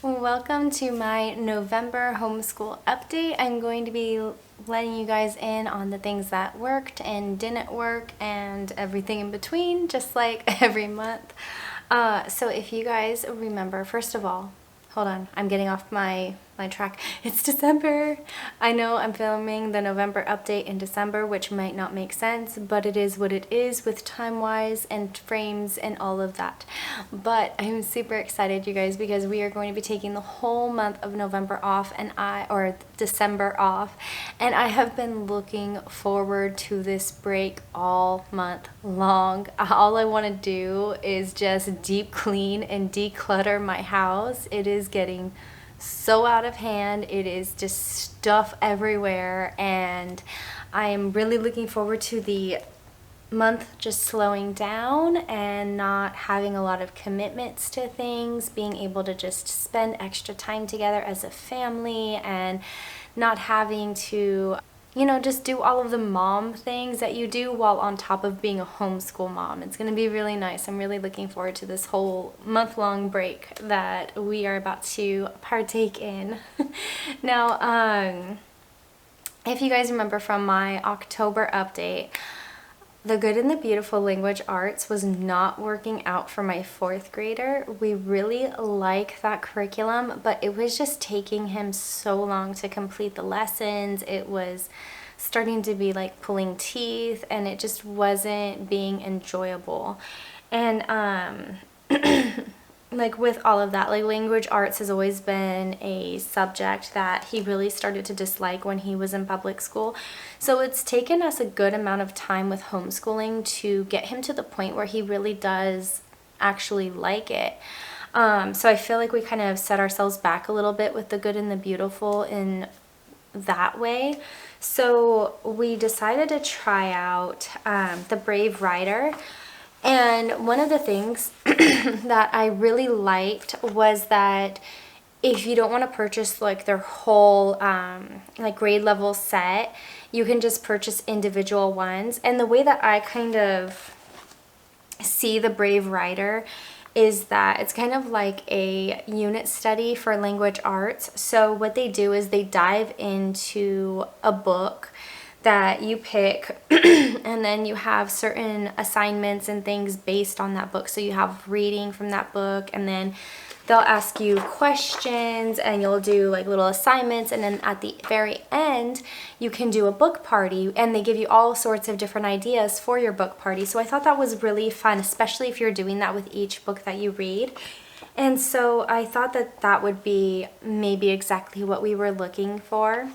Welcome to my November homeschool update. I'm going to be letting you guys in on the things that worked and didn't work and everything in between, just like every month. So if you guys remember, first of all, hold on, I'm getting off my track. It's December. I know I'm filming the November update in December, which might not make sense, but it is what it is with time-wise and frames and all of that. But I'm super excited, you guys, because we are going to be taking the whole month of November off or December off, and I have been looking forward to this break all month long. All I want to do is just deep clean and declutter my house. It is getting so out of hand. It is just stuff everywhere, and I am really looking forward to the month just slowing down and not having a lot of commitments to things, being able to just spend extra time together as a family and not having to, you know, just do all of the mom things that you do while on top of being a homeschool mom. It's going to be really nice. I'm really looking forward to this whole month-long break that we are about to partake in. Now, if you guys remember from my October update, The Good and the Beautiful Language Arts was not working out for my 4th grader. We really like that curriculum, but it was just taking him so long to complete the lessons. It was starting to be like pulling teeth, and it just wasn't being enjoyable. And like with all of that, like language arts has always been a subject that he really started to dislike when he was in public school. So it's taken us a good amount of time with homeschooling to get him to the point where he really does actually like it. So I feel like we kind of set ourselves back a little bit with The Good and the Beautiful in that way. So we decided to try out The Brave Writer. And one of the things that I really liked was that if you don't want to purchase like their whole like grade level set, you can just purchase individual ones. And the way that I kind of see The Brave Writer is that it's kind of like a unit study for language arts. So what they do is they dive into a book that you pick and then you have certain assignments and things based on that book. So you have reading from that book, and then they'll ask you questions and you'll do like little assignments, and then at the very end you can do a book party, and they give you all sorts of different ideas for your book party. So I thought that was really fun, especially if you're doing that with each book that you read. And so I thought that that would be maybe exactly what we were looking for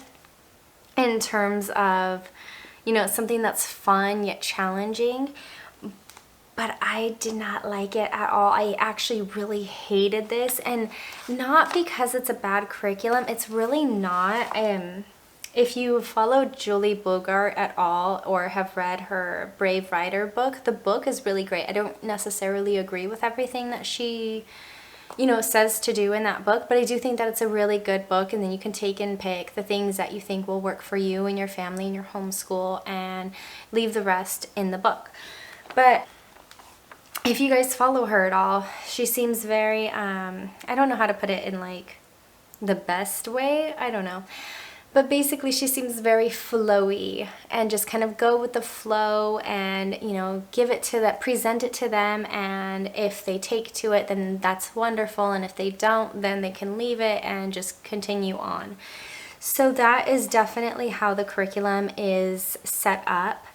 in terms of, you know, something that's fun yet challenging. But I did not like it at all. I actually really hated this, and not because it's a bad curriculum. It's really not. If you follow Julie Bogart at all or have read her Brave Writer book, the book is really great. I don't necessarily agree with everything that she, you know, says to do in that book, but I do think that it's a really good book, and then you can take and pick the things that you think will work for you and your family and your homeschool and leave the rest in the book. But if you guys follow her at all, she seems very, I don't know how to put it in like the best way, I don't know. But basically she seems very flowy and just kind of go with the flow and, you know, give it to that, present it to them, and if they take to it, then that's wonderful, and if they don't, then they can leave it and just continue on. So that is definitely how the curriculum is set up.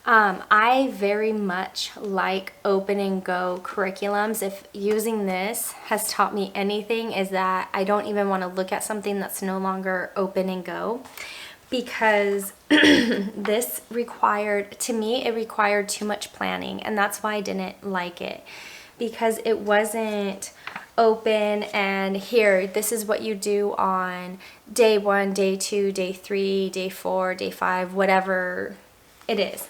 I very much like open and go curriculums. If using this has taught me anything, is that I don't even want to look at something that's no longer open and go, because this required, to me, it required too much planning, and that's why I didn't like it, because it wasn't open and here, this is what you do on day 1, day 2, day 3, day 4, day 5, whatever it is.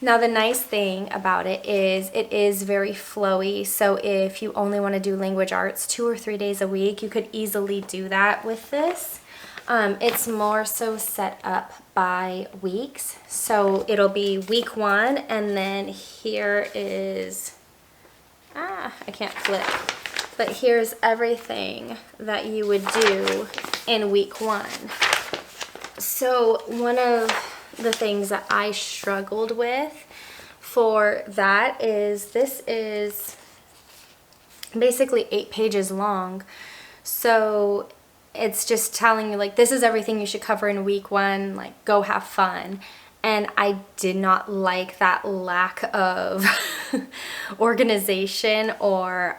Now the nice thing about it is very flowy, so if you only want to do language arts 2 or 3 days a week, you could easily do that with this. It's more so set up by weeks, so it'll be week 1, and then here is, I can't flip. But here's everything that you would do in week 1. So one of the things that I struggled with for that is this is basically 8 pages long. So it's just telling you like, this is everything you should cover in week 1, like go have fun. And I did not like that lack of organization or,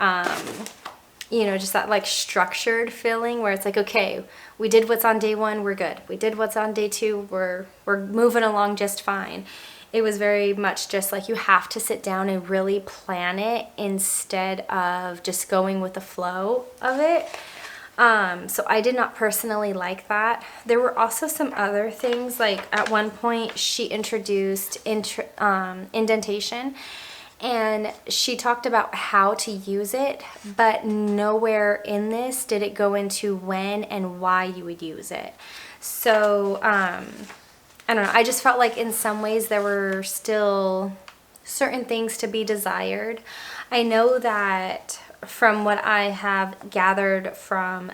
you know, just that like structured feeling where it's like, okay, we did what's on day 1, we're good. We did what's on day 2, we're moving along just fine. It was very much just like you have to sit down and really plan it instead of just going with the flow of it. So I did not personally like that. There were also some other things, like at one point she introduced indentation, and she talked about how to use it, but nowhere in this did it go into when and why you would use it. So I don't know, I just felt like in some ways there were still certain things to be desired. I know that from what I have gathered from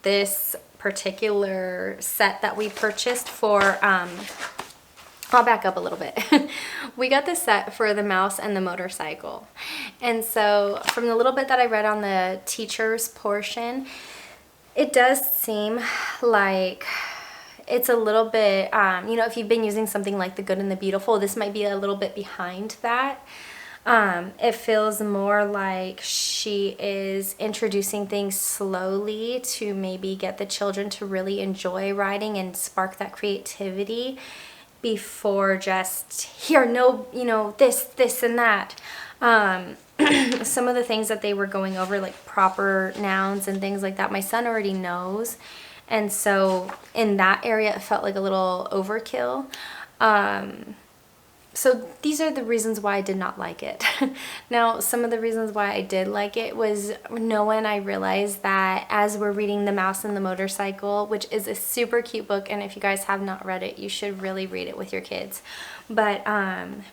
this particular set that we purchased for, I'll back up a little bit. We got this set for the mouse and the motorcycle. And so from the little bit that I read on the teacher's portion, it does seem like it's a little bit, you know, if you've been using something like the Good and the Beautiful, this might be a little bit behind that. It feels more like she is introducing things slowly to maybe get the children to really enjoy writing and spark that creativity before just here, no, you know, this and that. Some of the things that they were going over, like proper nouns and things like that, my son already knows. And so in that area, it felt like a little overkill. So these are the reasons why I did not like it. Now, some of the reasons why I did like it was when I realized that as we're reading The Mouse and the Motorcycle, which is a super cute book, and if you guys have not read it, you should really read it with your kids. But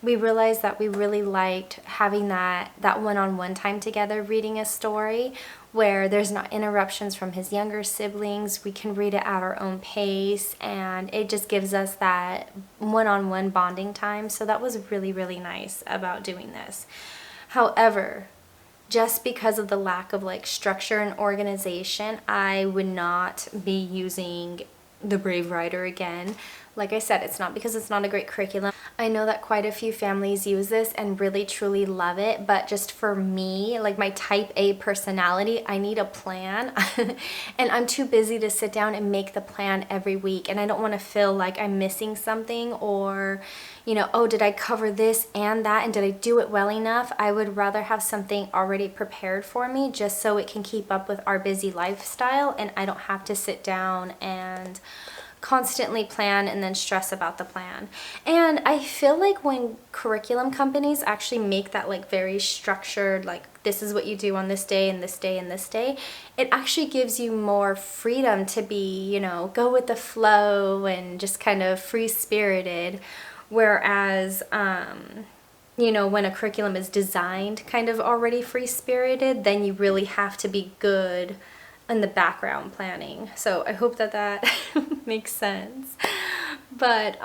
we realized that we really liked having that one-on-one time together reading a story where there's not interruptions from his younger siblings. We can read it at our own pace, and it just gives us that one-on-one bonding time. So that was really, really nice about doing this. However, just because of the lack of like structure and organization, I would not be using The Brave Writer again. Like I said, it's not because it's not a great curriculum. I know that quite a few families use this and really truly love it, but just for me, like my type A personality, I need a plan. And I'm too busy to sit down and make the plan every week, and I don't want to feel like I'm missing something, or, you know, oh, did I cover this and that, and did I do it well enough? I would rather have something already prepared for me just so it can keep up with our busy lifestyle, and I don't have to sit down and constantly plan and then stress about the plan. And I feel like when curriculum companies actually make that like very structured, like this is what you do on this day and this day and this day, it actually gives you more freedom to be, you know, go with the flow and just kind of free-spirited. Whereas, you know, when a curriculum is designed kind of already free-spirited, then you really have to be good in the background planning. So I hope that that makes sense. But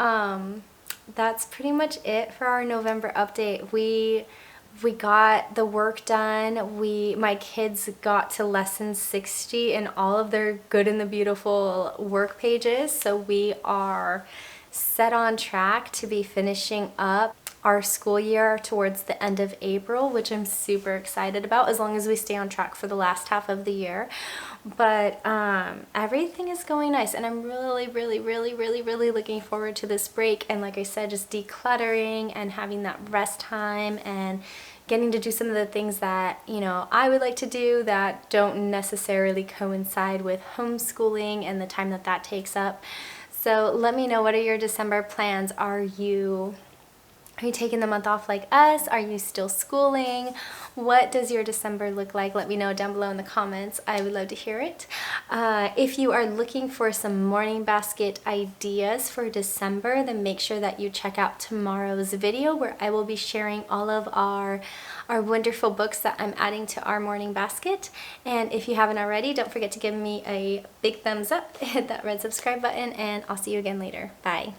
that's pretty much it for our November update. We got the work done. My kids got to lesson 60 in all of their Good and the Beautiful work pages. So we are set on track to be finishing up our school year towards the end of April, which I'm super excited about, as long as we stay on track for the last half of the year. But everything is going nice, and I'm really, really, really, really, really looking forward to this break. And like I said, just decluttering and having that rest time and getting to do some of the things that, you know, I would like to do that don't necessarily coincide with homeschooling and the time that that takes up. So let me know, what are your December plans? Are you taking the month off like us? Are you still schooling? What does your December look like? Let me know down below in the comments. I would love to hear it. If you are looking for some morning basket ideas for December, then make sure that you check out tomorrow's video where I will be sharing all of our wonderful books that I'm adding to our morning basket. And if you haven't already, don't forget to give me a big thumbs up, hit that red subscribe button, and I'll see you again later. Bye.